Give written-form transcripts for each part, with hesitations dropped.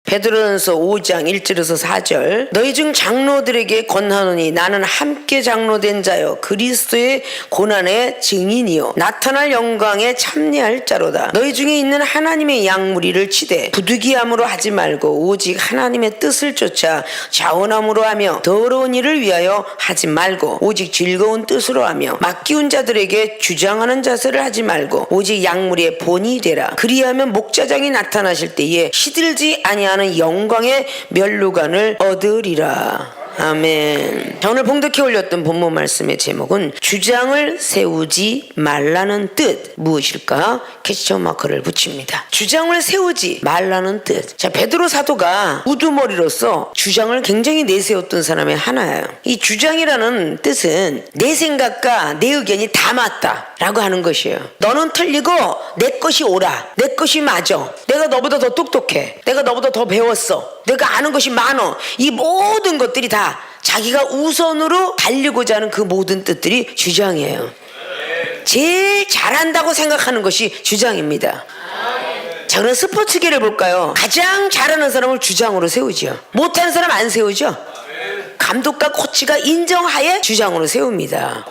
베드로전서 5장 1절에서 4절 너희 중 장로들에게 권하노니 나는 함께 장로된 자여 그리스도의 고난의 증인이요 나타날 영광에 참여할 자로다. 너희 중에 있는 하나님의 양무리를 치되 부득이함으로 하지 말고 오직 하나님의 뜻을 쫓아 자원함으로 하며 더러운 일을 위하여 하지 말고 오직 즐거운 뜻으로 하며 맡기운 자들에게 주장하는 자세를 하지 말고 오직 양무리의 본이 되라. 그리하면 목자장이 나타나실 때에 시들지 아니하는 영광의 면류관을 얻으리라. 아멘. 자, 오늘 봉독해 올렸던 본문 말씀의 제목은 주장을 세우지 말라는 뜻 무엇일까? 캐치션 마커를 붙입니다. 주장을 세우지 말라는 뜻. 자, 베드로 사도가 우두머리로서 주장을 굉장히 내세웠던 사람의 하나예요. 이 주장이라는 뜻은 내 생각과 내 의견이 다 맞다 라고 하는 것이에요. 너는 틀리고 내 것이 옳아, 내 것이 맞아, 내가 너보다 더 똑똑해, 내가 너보다 더 배웠어, 내가 아는 것이 많어. 이 모든 것들이 다 자기가 우선으로 달리고자 하는 그 모든 뜻들이 주장이에요. 제일 잘한다고 생각하는 것이 주장입니다. 자, 그럼 스포츠계를 볼까요? 가장 잘하는 사람을 주장으로 세우죠. 못하는 사람 안 세우죠. 감독과 코치가 인정하에 주장으로 세웁니다.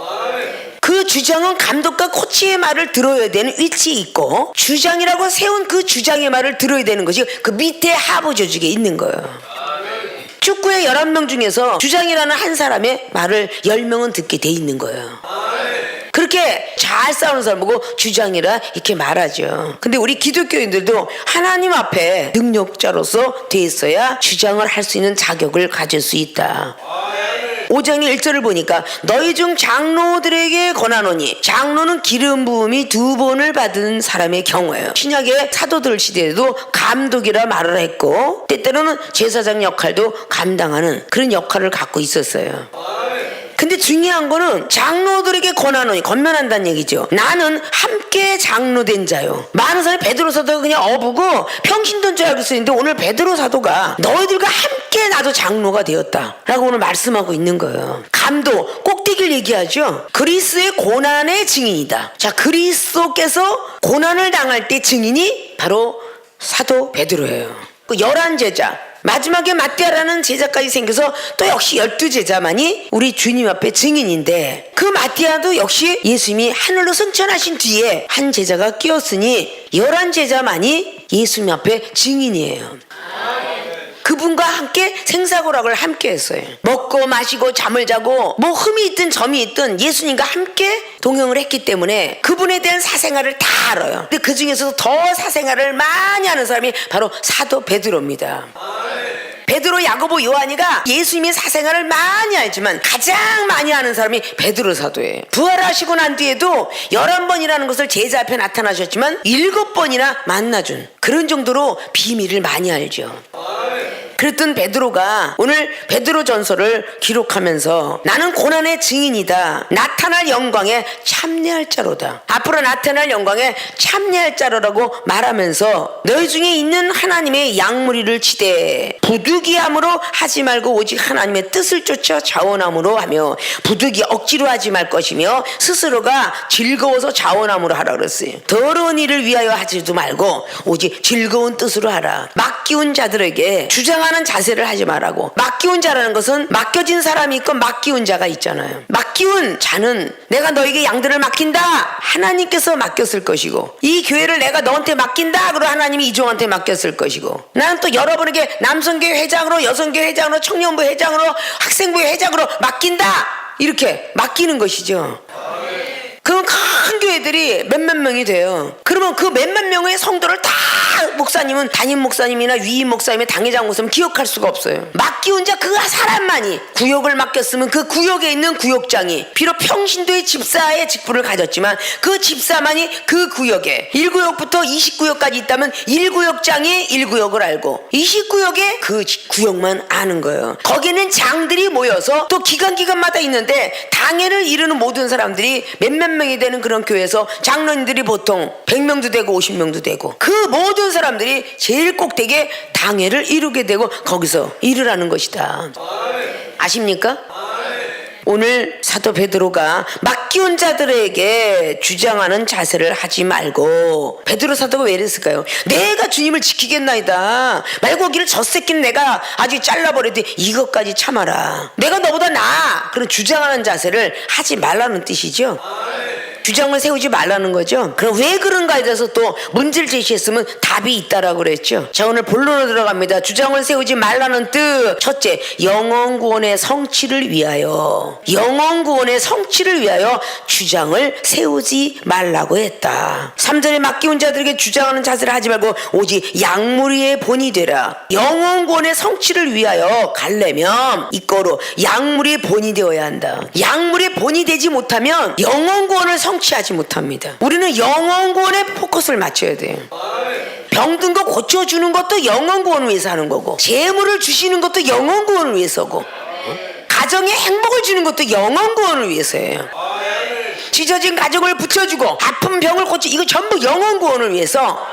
그 주장은 감독과 코치의 말을 들어야 되는 위치에 있고 주장이라고 세운 그 주장의 말을 들어야 되는 것이 그 밑에 하부 조직에 있는 거예요. 축구의 11명 중에서 주장이라는 한 사람의 말을 10명은 듣게 돼 있는 거예요. 그렇게 잘 싸우는 사람 보고 주장이라 이렇게 말하죠. 근데 우리 기독교인들도 하나님 앞에 능력자로서 돼 있어야 주장을 할 수 있는 자격을 가질 수 있다. 5장의 1절을 보니까 너희 중 장로들에게 권하노니, 장로는 기름 부음이 2번을 받은 사람의 경우예요. 신약의 사도들 시대에도 감독이라 말을 했고 때때로는 제사장 역할도 감당하는 그런 역할을 갖고 있었어요. 근데 중요한 거는 장로들에게 권하노니, 권면한다는 얘기죠. 나는 함께 장로된 자요. 많은 사람이 베드로 사도가 그냥 어부고 평신도인 줄 알고 있었는데 오늘 베드로 사도가 너희들과 함께 나도 장로가 되었다 라고 오늘 말씀하고 있는 거예요. 감도 꼭대기를 얘기하죠. 그리스도의 고난의 증인이다. 자, 그리스도께서 고난을 당할 때 증인이 바로 사도 베드로예요. 그 11제자 마지막에 마띠아라는 제자까지 생겨서 또 역시 12제자만이 우리 주님 앞에 증인인데 그 마띠아도 역시 예수님이 하늘로 승천하신 뒤에 한 제자가 끼었으니 11제자만이 예수님 앞에 증인이에요. 그분과 함께 생사고락을 함께 했어요. 먹고 마시고 잠을 자고 뭐 흠이 있든 점이 있든 예수님과 함께 동행을 했기 때문에 그분에 대한 사생활을 다 알아요. 근데 그 중에서도 더 사생활을 많이 하는 사람이 바로 사도 베드로입니다. 베드로, 야고보, 요한이가 예수님의 사생활을 많이 알지만 가장 많이 아는 사람이 베드로 사도예요. 부활하시고 난 뒤에도 11번이라는 것을 제자 앞에 나타나셨지만 7번이나 만나준 그런 정도로 비밀을 많이 알죠. 그랬던 베드로가 오늘 베드로전서를 기록하면서 나는 고난의 증인이다. 나타날 영광에 참여할 자로다. 앞으로 나타날 영광에 참여할 자로라고 말하면서 너희 중에 있는 하나님의 양무리를 치되 부득이함으로 하지 말고 오직 하나님의 뜻을 쫓아 자원함으로 하며 부득이 억지로 하지 말 것이며 스스로가 즐거워서 자원함으로 하라 그랬어요. 더러운 일을 위하여 하지도 말고 오직 즐거운 뜻으로 하라. 맡기운 자들에게 주장하는 자세를 하지 말라고. 맡기운 자라는 것은 맡겨진 사람이 있고 맡기운 자가 있잖아요. 맡기운 자는 내가 너에게 양들을 맡긴다 하나님께서 맡겼을 것이고 이 교회를 내가 너한테 맡긴다 그러고 하나님이 이종한테 맡겼을 것이고 나는 또 여러분에게 남성교회 회장으로 여성교회 회장으로 청년부 회장으로 학생부 회장으로 맡긴다 이렇게 맡기는 것이죠. 그럼 큰 교회들이 몇몇 명이 돼요. 그러면 그 몇몇 명의 성도를 다 목사님은 담임 목사님이나 위임 목사님의 당회장 목사님 기억할 수가 없어요. 맡기운 자 그 사람만이 구역을 맡겼으면 그 구역에 있는 구역장이 비록 평신도의 집사의 직분을 가졌지만 그 집사만이 그 구역에 1구역부터 20구역까지 있다면 1구역장이 1구역을 알고 20구역에 그 구역만 아는 거예요. 거기는 장들이 모여서 또 기간마다 있는데 당회를 이루는 모든 사람들이 몇몇 명이 되는 그런 교회에서 장로님들이 보통 100명도 되고 50명도 되고 그 모든 사람들이 제일 꼭대기에 당회를 이루게 되고 거기서 일을 하는 것이다. 아십니까? 오늘 사도 베드로가 맡기운 자들에게 주장하는 자세를 하지 말고, 베드로 사도가 왜 이랬을까요? 내가 주님을 지키겠나이다, 말고기를 저 새끼는 내가 아주 잘라버리되 이것까지 참아라, 내가 너보다 나아, 그런 주장하는 자세를 하지 말라는 뜻이죠. 주장을 세우지 말라는 거죠. 그럼 왜 그런가에 대해서 또 문제를 제시했으면 답이 있다라고 그랬죠. 자, 오늘 본론으로 들어갑니다. 주장을 세우지 말라는 뜻. 첫째, 영혼 구원의 성취를 위하여, 영혼 구원의 성취를 위하여 주장을 세우지 말라고 했다. 3절에 맡기운 자들에게 주장하는 자세를 하지 말고 오직 약물의 본이 되라. 영혼 구원의 성취를 위하여 가려면 이거로 약물의 본이 되어야 한다. 약물의 본이 되지 못하면 영혼 구원을 성취하지 못합니다. 우리는 영혼 구원에 포커스를 맞춰야 돼요. 병든 거 고쳐주는 것도 영혼 구원을 위해서 하는 거고, 재물을 주시는 것도 영혼 구원을 위해서고, 가정에 행복을 주는 것도 영혼 구원을 위해서예요. 찢어진 가정을 붙여주고 아픈 병을 고치, 이거 전부 영혼 구원을 위해서.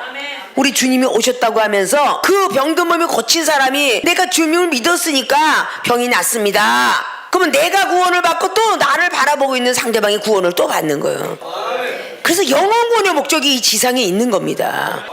우리 주님이 오셨다고 하면서 그 병든 몸을 고친 사람이 내가 주님을 믿었으니까 병이 낫습니다, 그러면 내가 구원을 받고 또 나를 바라보고 있는 상대방이 구원을 또 받는 거예요. 그래서 영혼 구원의 목적이 이 지상에 있는 겁니다.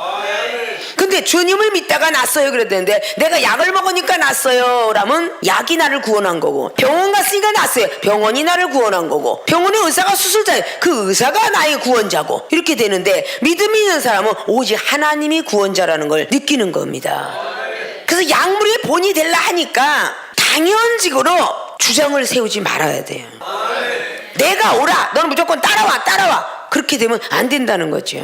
근데 주님을 믿다가 낫어요 그랬는데 내가 약을 먹으니까 낫어요 라면 약이 나를 구원한 거고, 병원 갔으니까 낫어요, 병원이 나를 구원한 거고, 병원의 의사가 수술자예요, 그 의사가 나의 구원자고, 이렇게 되는데 믿음이 있는 사람은 오직 하나님이 구원자라는 걸 느끼는 겁니다. 그래서 약물의 본이 되려 하니까 당연직으로 주장을 세우지 말아야 돼요. 내가 오라, 너는 무조건 따라와, 그렇게 되면 안 된다는 거죠.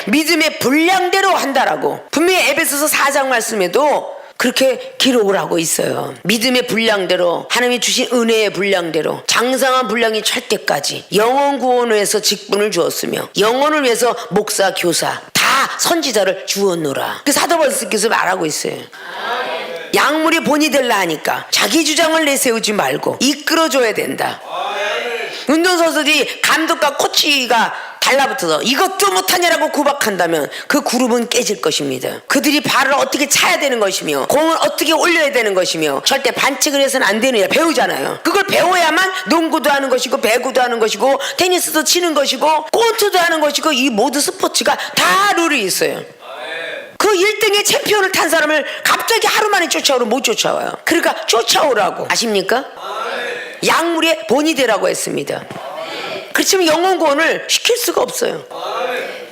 믿음의 분량대로 한다라고 분명히 에베소서 4장 말씀에도 그렇게 기록을 하고 있어요. 믿음의 분량대로, 하나님이 주신 은혜의 분량대로 장성한 분량이 찰 때까지 영혼 구원을 위해서 직분을 주었으며 영혼을 위해서 목사, 교사, 다 선지자를 주었노라. 그 사도 바울께서 말하고 있어요. 약물이 본이 되려 하니까 자기 주장을 내세우지 말고 이끌어줘야 된다. 운동선수들이 감독과 코치가 달라붙어서 이것도 못하냐라고 구박한다면 그 그룹은 깨질 것입니다. 그들이 발을 어떻게 차야 되는 것이며 공을 어떻게 올려야 되는 것이며 절대 반칙을 해서는 안 되느냐 배우잖아요. 그걸 배워야만 농구도 하는 것이고 배구도 하는 것이고 테니스도 치는 것이고 골프도 하는 것이고, 이 모든 스포츠가 다 룰이 있어요. 그 1등의 챔피언을 탄 사람을 갑자기 하루 만에 쫓아오면 못 쫓아와요. 그러니까 쫓아오라고. 아십니까? 약물의 본이 되라고 했습니다. 그렇지만 영혼 구원을 시킬 수가 없어요.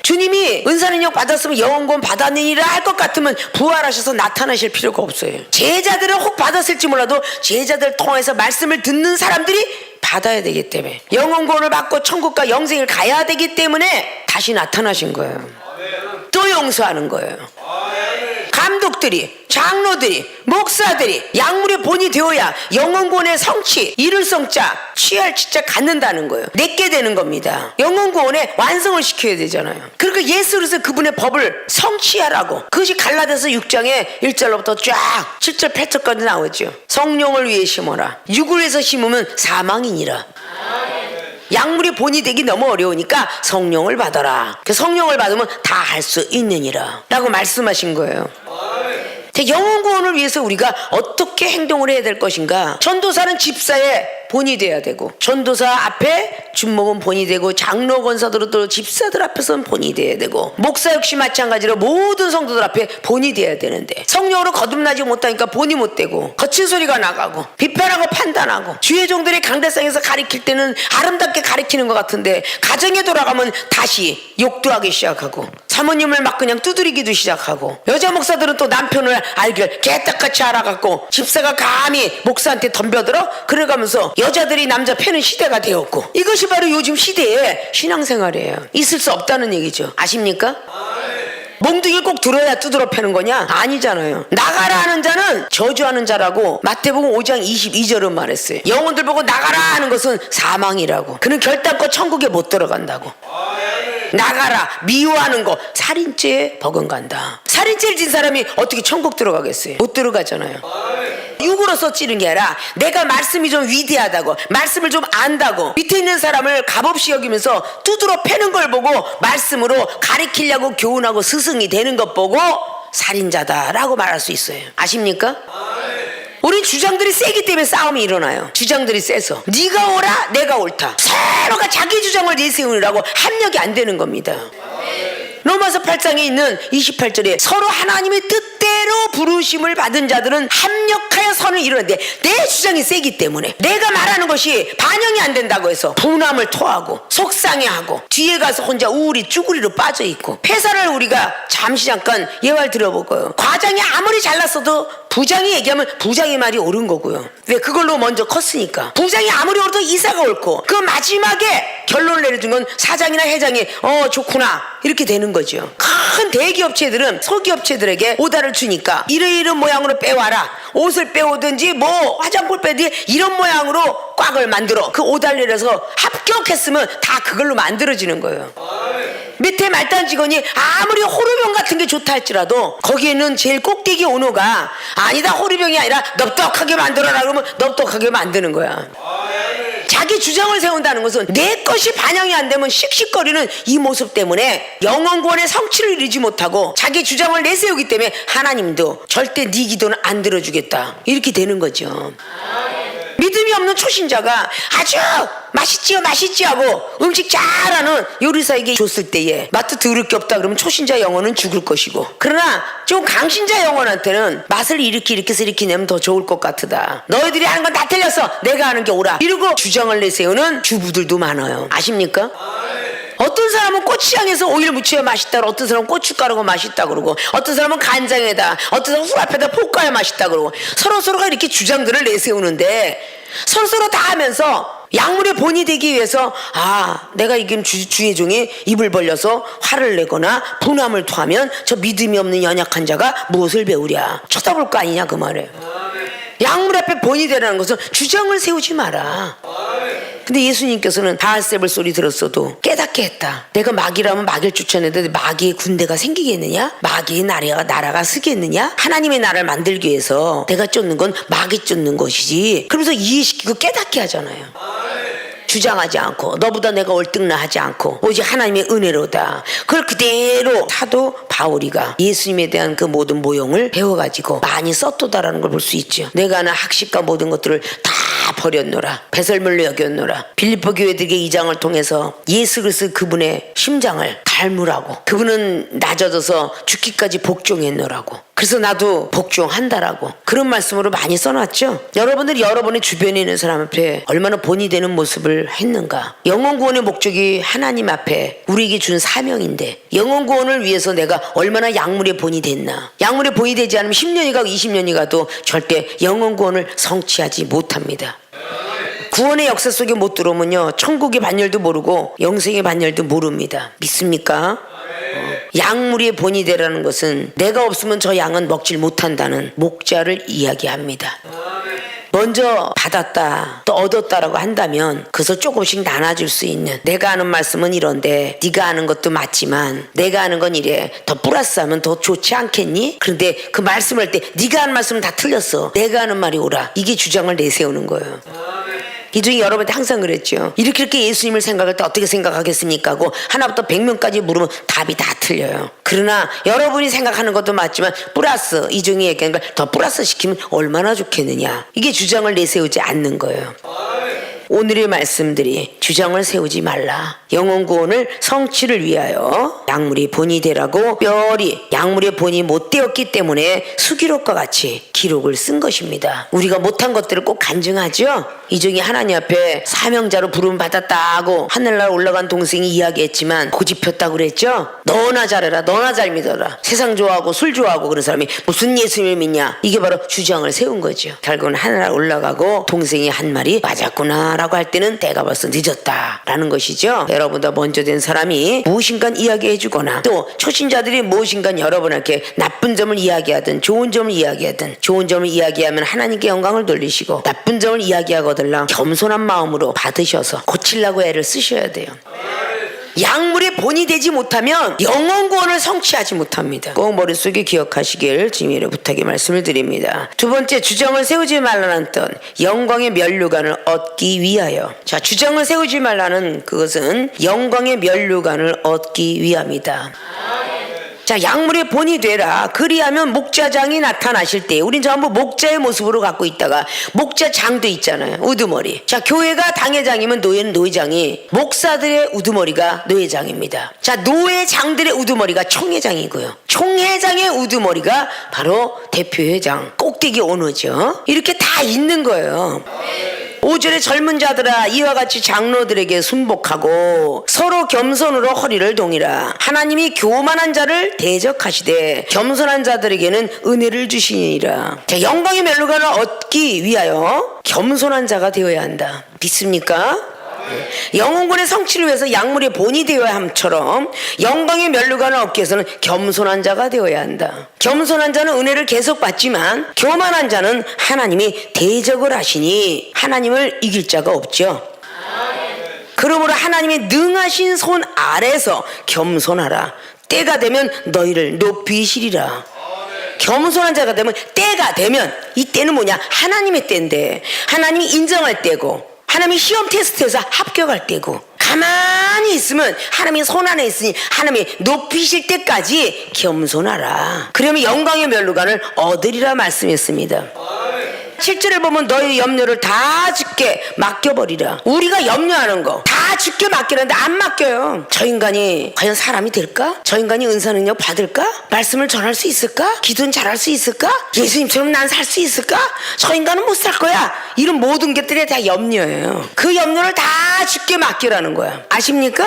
주님이 은사능력 받았으면 영혼 구원 받았느니라 할 것 같으면 부활하셔서 나타나실 필요가 없어요. 제자들은 혹 받았을지 몰라도 제자들 통해서 말씀을 듣는 사람들이 받아야 되기 때문에, 영혼 구원을 받고 천국과 영생을 가야 되기 때문에 다시 나타나신 거예요. 또 용서하는 거예요. 감독들이, 장로들이, 목사들이 약물의 본이 되어야 영혼구원의 성취, 이룰 성자, 취할 치자 갖는다는 거예요. 내게 되는 겁니다. 영혼구원의 완성을 시켜야 되잖아요. 그러니까 예수로서 그분의 법을 성취하라고. 그것이 갈라디아서 6장에 1절로부터 쫙 7절 8절까지 나오죠. 성령을 위해 심어라. 육을 위해서 심으면 사망이니라. 약물이 본이 되기 너무 어려우니까 성령을 받아라. 그 성령을 받으면 다 할 수 있느니라 라고 말씀하신 거예요. 영혼 구원을 위해서 우리가 어떻게 행동을 해야 될 것인가. 전도사는 집사의 본이 돼야 되고, 전도사 앞에 준목은 본이 되고, 장로 권사들도 집사들 앞에서는 본이 돼야 되고, 목사 역시 마찬가지로 모든 성도들 앞에 본이 돼야 되는데, 성령으로 거듭나지 못하니까 본이 못 되고 거친 소리가 나가고 비판하고 판단하고, 주의 종들이 강대상에서 가리킬 때는 아름답게 가리키는 것 같은데 가정에 돌아가면 다시 욕도 하기 시작하고 사모님을 막 그냥 두드리기도 시작하고, 여자 목사들은 또 남편을 알길 개떡같이 알아갖고 집사가 감히 목사한테 덤벼들어 그래가면서 여자들이 남자 패는 시대가 되었고, 이것이 바로 요즘 시대의 신앙생활이에요. 있을 수 없다는 얘기죠. 아십니까? 몽둥이를 꼭 들어야 두드러 패는 거냐? 아니잖아요. 나가라 하는 자는 저주하는 자라고 마태복음 5장 22절은 말했어요. 영혼들 보고 나가라 하는 것은 사망이라고. 그는 결단코 천국에 못 들어간다고. 나가라, 미워하는 거 살인죄에 버금간다. 살인죄를 진 사람이 어떻게 천국 들어가겠어요? 못 들어가잖아요. 육으로서 찌른 게 아니라 내가 말씀이 좀 위대하다고, 말씀을 좀 안다고 밑에 있는 사람을 값없이 여기면서 두드러 패는 걸 보고 말씀으로 가리키려고 교훈하고 스승이 되는 것 보고 살인자다라고 말할 수 있어요. 아십니까? 우리 주장들이 세기 때문에 싸움이 일어나요. 주장들이 세서 네가 옳아 내가 옳다, 서로가 자기 주장을 내세우느라고 합력이 안 되는 겁니다. 로마서 8장에 있는 28절에 서로 하나님의 뜻대로 부르심을 받은 자들은 합력하여 선을 이루는데, 내 주장이 세기 때문에 내가 말하는 것이 반영이 안 된다고 해서 분함을 토하고 속상해하고 뒤에 가서 혼자 우울이 쭈구리로 빠져있고, 회사를 우리가 잠시 잠깐 예화를 들어보고요, 과장이 아무리 잘났어도 부장이 얘기하면 부장의 말이 옳은 거고요. 왜? 그걸로 먼저 컸으니까. 부장이 아무리 옳아도 이사가 옳고, 그 마지막에 결론을 내려준 건 사장이나 회장이 좋구나 이렇게 되는 거죠. 큰 대기업체들은 소기업체들에게 오다를 주니까 이런 모양으로 빼와라, 옷을 빼오든지 뭐 화장품 빼든지 이런 모양으로 꽉을 만들어, 그 오다를 내려서 합격했으면 다 그걸로 만들어지는 거예요. 밑에 말단 직원이 아무리 호르병 같은 게 좋다 할지라도 거기에는 제일 꼭대기 오너가 아니다, 호르병이 아니라 넙떡하게 만들어라 그러면 넙떡하게 만드는 거야. 자기 주장을 세운다는 것은 내 것이 반영이 안 되면 씩씩거리는 이 모습 때문에 영원구원의 성취를 이루지 못하고, 자기 주장을 내세우기 때문에 하나님도 절대 네 기도는 안 들어주겠다 이렇게 되는 거죠. 믿음이 없는 초신자가 아주 맛있지요 맛있지 하고 음식 잘하는 요리사에게 줬을 때에 맛도 더울 게 없다 그러면 초신자 영혼은 죽을 것이고, 그러나 좀 강신자 영혼한테는 맛을 이렇게 내면 더 좋을 것 같으다, 너희들이 하는 건 다 틀렸어 내가 하는 게 옳아 이러고 주장을 내세우는 주부들도 많아요. 아십니까? 어떤 사람은 고추장에서 오일 무쳐야 맛있다 그러고, 어떤 사람은 고춧가루가 맛있다 그러고, 어떤 사람은 간장에다, 어떤 사람은 후라이팬에다 볶아야 맛있다 그러고, 서로가 이렇게 주장들을 내세우는데 서로 다 하면서 약물의 본이 되기 위해서 내가 이긴 주의 종이 입을 벌려서 화를 내거나 분함을 토하면 저 믿음이 없는 연약한 자가 무엇을 배우랴 쳐다볼 거 아니냐 그 말이에요. 약물 앞에 본이 되라는 것은 주장을 세우지 마라. 근데 예수님께서는 바알세불 소리 들었어도 깨닫게 했다. 내가 마귀라면 마귀를 쫓아내는데 마귀의 군대가 생기겠느냐? 마귀의 나라가 서겠느냐? 하나님의 나라를 만들기 위해서 내가 쫓는 건 마귀 쫓는 것이지. 그러면서 이해시키고 깨닫게 하잖아요. 주장하지 않고 너보다 내가 옳등나 하지 않고 오직 하나님의 은혜로다. 그걸 그대로 사도 바울이가 예수님에 대한 그 모든 모형을 배워가지고 많이 썼도다라는 걸 볼 수 있죠. 내가 아는 학식과 모든 것들을 다 버렸노라, 배설물로 여겼노라. 빌립보 교회들에게 이 장을 통해서 예수 그리스도 그분의 심장을 닮으라고, 그분은 낮아져서 죽기까지 복종했노라고, 그래서 나도 복종한다라고 그런 말씀으로 많이 써놨죠. 여러분들이 여러분의 주변에 있는 사람 앞에 얼마나 본이 되는 모습을 했는가. 영혼구원의 목적이 하나님 앞에 우리에게 준 사명인데, 영혼구원을 위해서 내가 얼마나 약물의 본이 됐나. 약물의 본이 되지 않으면 10년이 가고 20년이 가도 절대 영혼구원을 성취하지 못합니다. 구원의 역사 속에 못 들어오면요, 천국의 반열도 모르고 영생의 반열도 모릅니다. 믿습니까? 양무리의 본이 되라는 것은 내가 없으면 저 양은 먹질 못한다는 목자를 이야기합니다. 먼저 받았다 또 얻었다라고 한다면 그것을 조금씩 나눠줄 수 있는, 내가 하는 말씀은 이런데 네가 하는 것도 맞지만 내가 하는 건 이래, 더 플러스하면 더 좋지 않겠니? 그런데 그 말씀을 할 때 네가 하는 말씀은 다 틀렸어, 내가 하는 말이 옳아, 이게 주장을 내세우는 거예요. 이 중에 여러분한테 항상 그랬죠. 이렇게 예수님을 생각할 때 어떻게 생각하겠습니까 하고 하나부터 100명까지 물으면 답이 다 틀려요. 그러나 여러분이 생각하는 것도 맞지만 플러스, 이 중에 얘기하는 걸 더 플러스 시키면 얼마나 좋겠느냐, 이게 주장을 내세우지 않는 거예요. 오늘의 말씀들이 주장을 세우지 말라, 영혼구원을 성취를 위하여 약물이 본이 되라고 뼈리 약물의 본이 못 되었기 때문에 수기록과 같이 기록을 쓴 것입니다. 우리가 못한 것들을 꼭 간증하죠. 이 중에 하나님 앞에 사명자로 부름 받았다고 하늘날 올라간 동생이 이야기했지만 고집 폈다고 그랬죠. 너나 잘해라, 너나 잘 믿어라, 세상 좋아하고 술 좋아하고 그런 사람이 무슨 예수님을 믿냐, 이게 바로 주장을 세운 거죠. 결국은 하늘날 올라가고 동생이 한 말이 맞았구나 라고 할 때는 때가 벌써 늦었다라는 것이죠. 여러분보다 먼저 된 사람이 무엇인가 이야기해주거나 또 초신자들이 무엇인가 여러분에게 나쁜 점을 이야기하든 좋은 점을 이야기하든, 좋은 점을 이야기하면 하나님께 영광을 돌리시고 나쁜 점을 이야기하거들랑 겸손한 마음으로 받으셔서 고치려고 애를 쓰셔야 돼요. 약물의 본이 되지 못하면 영혼구원을 성취하지 못합니다. 꼭 머릿속에 기억하시길 주님의 부탁의 말씀을 드립니다. 두 번째, 주장을 세우지 말라는 뜻, 영광의 면류관을 얻기 위하여. 자, 주장을 세우지 말라는 그것은 영광의 면류관을 얻기 위함이다. 자, 약물의 본이 되라. 그리하면 목자장이 나타나실 때, 우린 전부 목자의 모습으로 갖고 있다가 목자장도 있잖아요. 우두머리. 자, 교회가 당회장이면 노예는 노회장이, 목사들의 우두머리가 노회장입니다. 자, 노회장들의 우두머리가 총회장이고요. 총회장의 우두머리가 바로 대표회장, 꼭대기 오너죠. 이렇게 다 있는 거예요. 5절에 젊은 자들아 이와 같이 장로들에게 순복하고 서로 겸손으로 허리를 동이라. 하나님이 교만한 자를 대적하시되 겸손한 자들에게는 은혜를 주시니라. 자, 영광의 멸류관을 얻기 위하여 겸손한 자가 되어야 한다. 믿습니까? 영혼군의 성취를 위해서 약물의 본이 되어야 함처럼 영광의 멸류관을 얻기 위해서는 겸손한 자가 되어야 한다. 겸손한 자는 은혜를 계속 받지만 교만한 자는 하나님이 대적을 하시니 하나님을 이길 자가 없죠. 그러므로 하나님의 능하신 손 아래서 겸손하라. 때가 되면 너희를 높이시리라. 겸손한 자가 되면, 때가 되면, 이 때는 뭐냐? 하나님의 때인데, 하나님이 인정할 때고, 하나님이 시험 테스트에서 합격할 때고, 가만히 있으면 하나님이 손 안에 있으니 하나님이 높이실 때까지 겸손하라. 그러면 영광의 멸류관을 얻으리라 말씀했습니다. 7절에 보면 너희 염려를 다 주께 맡겨버리라. 우리가 염려하는 거 다 주께 맡기는데 안 맡겨요. 저 인간이 과연 사람이 될까? 저 인간이 은사 능력 받을까? 말씀을 전할 수 있을까? 기도는 잘할 수 있을까? 예수님처럼 난 살 수 있을까? 저 인간은 못 살 거야. 이런 모든 것들이 다 염려예요. 그 염려를 다 주께 맡기라는 거야. 아십니까?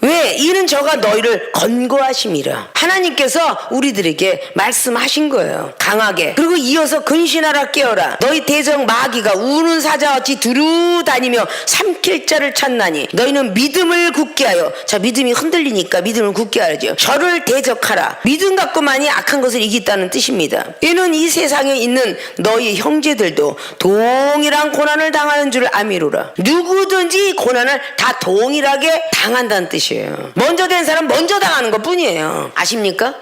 왜? 이는 저가 너희를 건고하심이라. 하나님께서 우리들에게 말씀하신 거예요. 강하게. 그리고 이어서 근신하라 깨어라. 너희 대적 마귀가 우는 사자같이 두루 다니며 삼킬 자를 찾나니 너희는 믿음을 굳게 하여. 자, 믿음이 흔들리니까 믿음을 굳게 하죠. 저를 대적하라. 믿음 갖고만이 악한 것을 이기다는 뜻입니다. 이는 이 세상에 있는 너희 형제들도 동일한 고난을 당하는 줄 아미로라. 누구든지 고난을 다 동일하게 당한다는 뜻이에요. 먼저 된 사람 먼저 당하는 것 뿐이에요. 아십니까?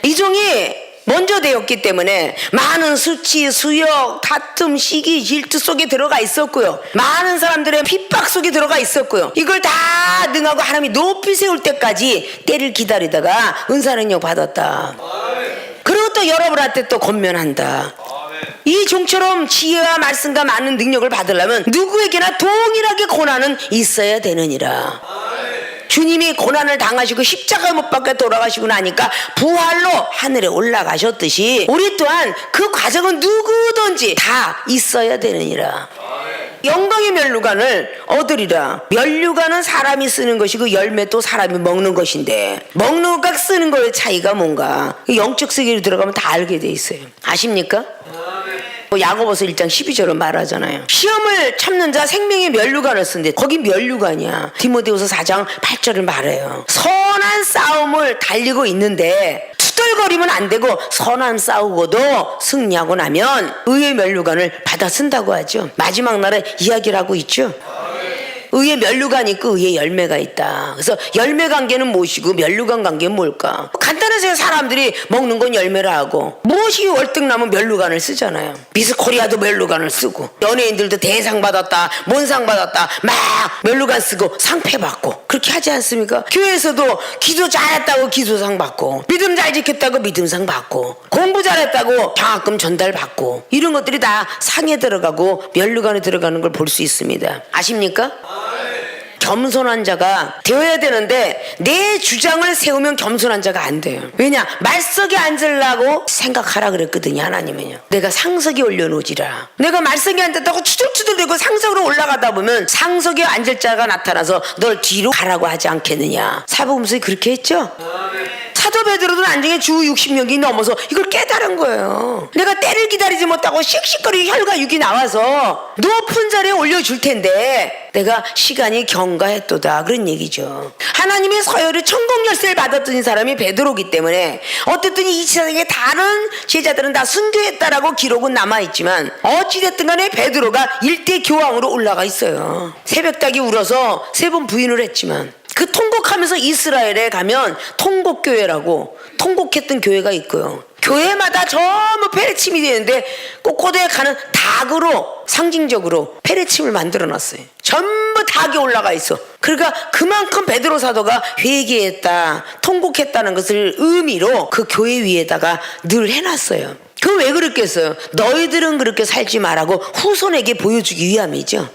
이종이 먼저 되었기 때문에 많은 수치, 수욕, 다툼, 시기, 질투 속에 들어가 있었고요. 많은 사람들의 핍박 속에 들어가 있었고요. 이걸 다 능하고 하나님이 높이 세울 때까지 때를 기다리다가 은사능력 받았다. 그리고 또 여러분한테 또 권면한다. 이 종처럼 지혜와 말씀과 많은 능력을 받으려면 누구에게나 동일하게 고난은 있어야 되느니라. 주님이 고난을 당하시고 십자가 못 박혀 돌아가시고 나니까 부활로 하늘에 올라가셨듯이 우리 또한 그 과정은 누구든지 다 있어야 되느니라. 영광의 멸류관을 얻으리라. 멸류관은 사람이 쓰는 것이고 열매도 사람이 먹는 것인데 먹는 것과 쓰는 거의 차이가 뭔가 영적 세계로 들어가면 다 알게 돼 있어요. 아십니까? 야고보서 1장 12절은 말하잖아요. 시험을 참는 자 생명의 멸류관을 쓴데 거기 멸류관이야. 디모데후서 4장 8절을 말해요. 선한 싸움을 달리고 있는데 투덜거리면 안 되고 선한 싸우고도 승리하고 나면 의의 멸류관을 받아 쓴다고 하죠. 마지막 날에 이야기를 하고 있죠. 의의 멸류관이 있고 의의 열매가 있다. 그래서 열매 관계는 무엇이고 멸류관 관계는 뭘까? 간단해서 사람들이 먹는 건 열매라 하고 무엇이 월등나면 멸류관을 쓰잖아요. 미스 코리아도 멸류관을 쓰고 연예인들도 대상 받았다, 뭔상 받았다, 막 멸류관 쓰고 상패 받고 그렇게 하지 않습니까? 교회에서도 기도 잘했다고 기도상 받고 믿음 잘 지켰다고 믿음상 받고 공부 잘했다고 장학금 전달 받고 이런 것들이 다 상에 들어가고 멸류관에 들어가는 걸 볼 수 있습니다. 아십니까? 겸손한 자가 되어야 되는데 내 주장을 세우면 겸손한 자가 안 돼요. 왜냐? 말석에 앉으려고 생각하라 그랬거든요. 하나님은요. 내가 상석에 올려놓으지라. 내가 말석에 앉았다고 추들추들대고 상석으로 올라가다 보면 상석에 앉을 자가 나타나서 널 뒤로 가라고 하지 않겠느냐. 사복음서에 그렇게 했죠. 사도 베드로도 나중에 주 60년이 넘어서 이걸 깨달은 거예요. 내가 때를 기다리지 못하고 씩씩거리고 혈과 육이 나와서 높은 자리에 올려줄 텐데 내가 시간이 경과했도다 그런 얘기죠. 하나님의 서열의 천국 열쇠를 받았던 사람이 베드로기 때문에 어쨌든 이 세상에 다른 제자들은 다 순교했다라고 기록은 남아있지만 어찌됐든 간에 베드로가 일대 교황으로 올라가 있어요. 새벽닭이 울어서 3번 부인을 했지만 그 통곡하면서 이스라엘에 가면 통곡교회라고 통곡했던 교회가 있고요. 교회마다 전부 페레침이 되는데 꼬꼬대에 가는 닭으로 상징적으로 페레침을 만들어놨어요. 전부 닭이 올라가 있어. 그러니까 그만큼 베드로 사도가 회개했다, 통곡했다는 것을 의미로 그 교회 위에다가 늘 해놨어요. 그럼 왜 그랬겠어요? 너희들은 그렇게 살지 말라고 후손에게 보여주기 위함이죠.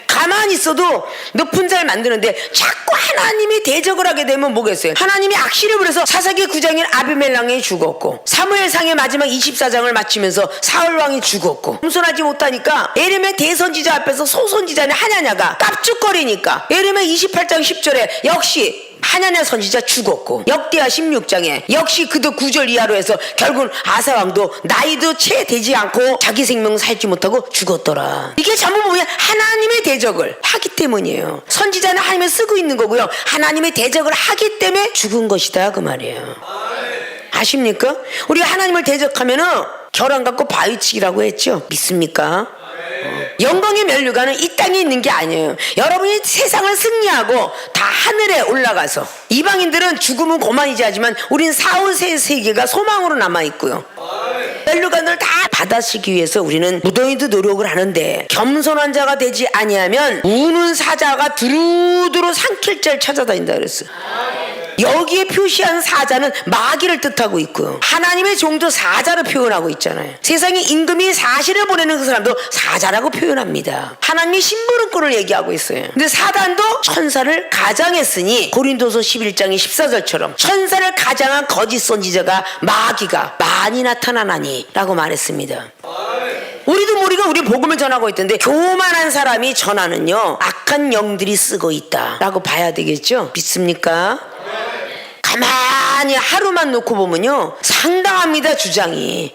가만히 있어도 높은 자를 만드는데 자꾸 하나님이 대적을 하게 되면 뭐겠어요? 하나님이 악시를 부려서 사사기 9장인 아비멜랑이 죽었고, 사무엘상의 마지막 24장을 마치면서 사울왕이 죽었고, 겸손하지 못하니까 에르메 대선지자 앞에서 소선지자는 하냐냐가 깝죽거리니까 에르메 28장 10절에 역시 하냐냐 선지자 죽었고, 역대하 16장에 역시 그도 9절 이하로 해서 결국은 아사왕도 나이도 채 되지 않고 자기 생명 살지 못하고 죽었더라. 이게 전부 뭐냐? 하나님의 대적을 하기 때문이에요. 선지자는 하나님을 쓰고 있는 거고요, 하나님의 대적을 하기 때문에 죽은 것이다 그 말이에요. 아십니까? 우리가 하나님을 대적하면은 결함 갖고 바위치기라고 했죠. 믿습니까? 영광의 면류관은 이 땅에 있는 게 아니에요. 여러분이 세상을 승리하고 다 하늘에 올라가서, 이방인들은 죽음은 고만이지 하지만 우린 사후세 세계가 소망으로 남아있고요, 면류관을 다 받아쓰기 위해서 우리는 무더위도 노력을 하는데, 겸손한 자가 되지 아니하면 우는 사자가 두루두루 삼킬 자를 찾아다닌다 그랬어요. 여기에 표시한 사자는 마귀를 뜻하고 있고요, 하나님의 종도 사자로 표현하고 있잖아요. 세상에 임금이 사실을 보내는 그 사람도 사자라고 표현합니다. 하나님이 심부름꾼을 얘기하고 있어요. 근데 사단도 천사를 가장했으니 고린도서 11장의 14절처럼 천사를 가장한 거짓 선지자가 마귀가 많이 나타나나니 라고 말했습니다. 우리도 모르게 우리 복음을 전하고 있던데 교만한 사람이 전하는요 악한 영들이 쓰고 있다라고 봐야 되겠죠. 믿습니까? 가만히 하루만 놓고 보면요 상당합니다. 주장이.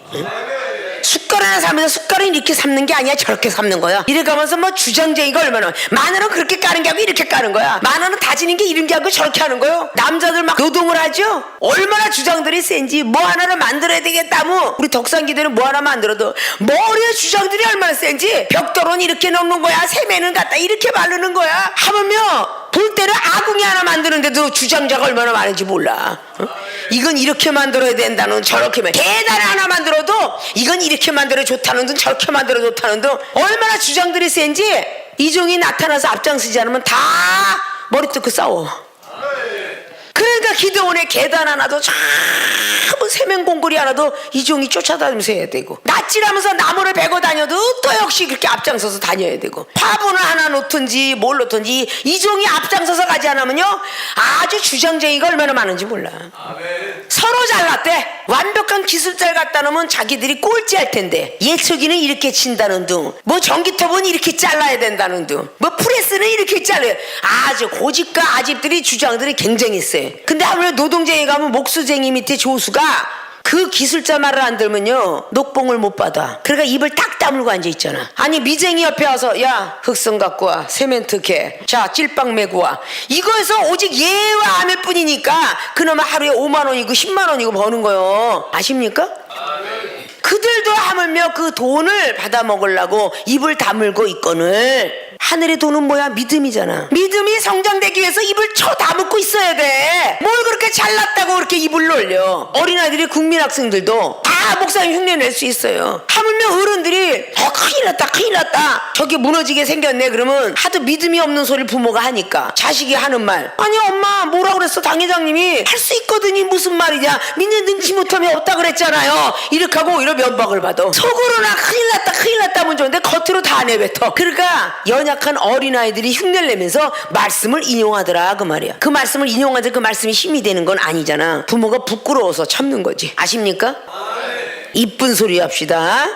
숟가락 하나 사면서 숟가락을 이렇게 삶는 게 아니야, 저렇게 삶는 거야. 이래 가면서 뭐 주장쟁이가 얼마나, 마늘은 그렇게 까는 게 아니고 이렇게 까는 거야. 마늘은 다지는 게 이런 게 아니고 저렇게 하는 거요. 남자들 막 노동을 하죠. 얼마나 주장들이 센지. 뭐 하나를 만들어야 되겠다, 뭐 우리 덕산기들은 뭐 하나 만들어도 머리에 주장들이 얼마나 센지. 벽돌은 이렇게 넣는 거야, 세면은 갖다 이렇게 바르는 거야. 하면요 볼 때는 아궁이 하나 만드는데도 주장자가 얼마나 많은지 몰라. 이건 이렇게 만들어야 된다는, 저렇게 계단 하나 만들어도 이건 이렇게 만들어 좋다는 등 저렇게 만들어 좋다는 등 얼마나 주장들이 센지. 이종이 나타나서 앞장서지 않으면 다 머리 뜯고 싸워. 그러니까 기도원의 계단 하나도 전부 세면공구리 하나도 이종이 쫓아다니면서 해야 되고, 낯질하면서 나무를 베고 다녀도 또 역시 그렇게 앞장서서 다녀야 되고, 화분을 하나 놓든지 뭘 놓든지 이종이 앞장서서 가지 않으면요 아주 주장쟁이가 얼마나 많은지 몰라. 아멘. 서로 잘났대. 완벽한 기술자를 갖다 놓으면 자기들이 꼴찌할 텐데, 예초기는 이렇게 친다는 둥, 뭐 전기톱은 이렇게 잘라야 된다는 둥, 뭐 프레스는 이렇게 잘라야, 아주 고집과 아집들이 주장들이 굉장히 세. 근데 아무래도 노동쟁이 가면 목수쟁이 밑에 조수가 그 기술자 말을 안 들면요 녹봉을 못 받아. 그러니까 입을 딱 다물고 앉아있잖아. 아니 미쟁이 옆에 와서 야 흑성 갖고 와, 세멘트 개, 자 찔빵 메고 와, 이거에서 오직 예와 아멘 뿐이니까 그나마 하루에 5만원이고 10만원이고 버는 거요. 아십니까? 그들도 하물며 그 돈을 받아 먹으려고 입을 다물고 있거늘. 하늘의 돈은 뭐야? 믿음이잖아. 믿음이 성장되기 위해서 입을 다물고 있어야 돼. 뭘 그렇게 잘났다고 그렇게 입을 놀려. 어린아이들이, 국민학생들도 다 목사님 흉내 낼 수 있어요. 하물며 어른들이 큰일 났다 큰일 났다 저게 무너지게 생겼네 그러면 하도 믿음이 없는 소리를 부모가 하니까 자식이 하는 말, 아니 엄마 뭐라 그랬어, 당 회장님이 할 수 있거든요, 무슨 말이냐, 믿는 능치 못하면 없다 그랬잖아요, 이렇게 하고 오히려 면박을 받아. 속으로나 큰일 났다 큰일 났다 하면 좋은데 겉으로 다 내뱉어. 그러니까 연약한 어린아이들이 흉내를 내면서 말씀을 인용하더라 그 말이야. 그 말씀을 인용하는데 그 말씀이 힘이 되는 건 아니잖아. 부모가 부끄러워서 참는 거지. 아십니까? 이쁜 소리 합시다.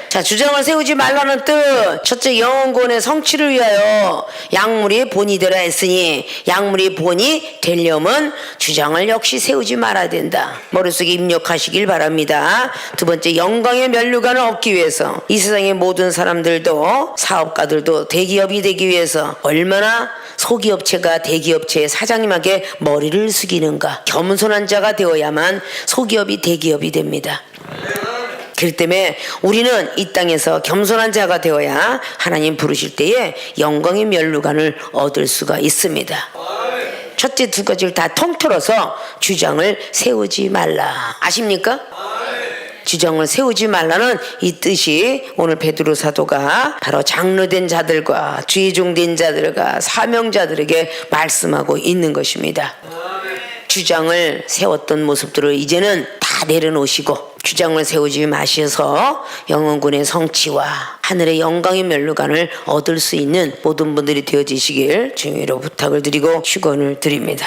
자, 주장을 세우지 말라는 뜻. 첫째, 영혼권의 성취를 위하여 약물이 본이 되라 했으니, 약물이 본이 되려면 주장을 역시 세우지 말아야 된다. 머릿속에 입력하시길 바랍니다. 두 번째, 영광의 면류관을 얻기 위해서 이 세상의 모든 사람들도, 사업가들도 대기업이 되기 위해서 얼마나 소기업체가 대기업체의 사장님에게 머리를 숙이는가. 겸손한 자가 되어야만 소기업이 대기업이 됩니다. 그렇기 때문에 우리는 이 땅에서 겸손한 자가 되어야 하나님 부르실 때에 영광의 면류관을 얻을 수가 있습니다. 첫째 두 가지를 다 통틀어서 주장을 세우지 말라. 아십니까? 주장을 세우지 말라는 이 뜻이 오늘 베드로 사도가 바로 장로된 자들과 주의 종된 자들과 사명자들에게 말씀하고 있는 것입니다. 주장을 세웠던 모습들을 이제는 다 내려놓으시고 주장을 세우지 마셔서 영원군의 성취와 하늘의 영광의 면류관을 얻을 수 있는 모든 분들이 되어지시길 주님으로 부탁을 드리고 축원을 드립니다.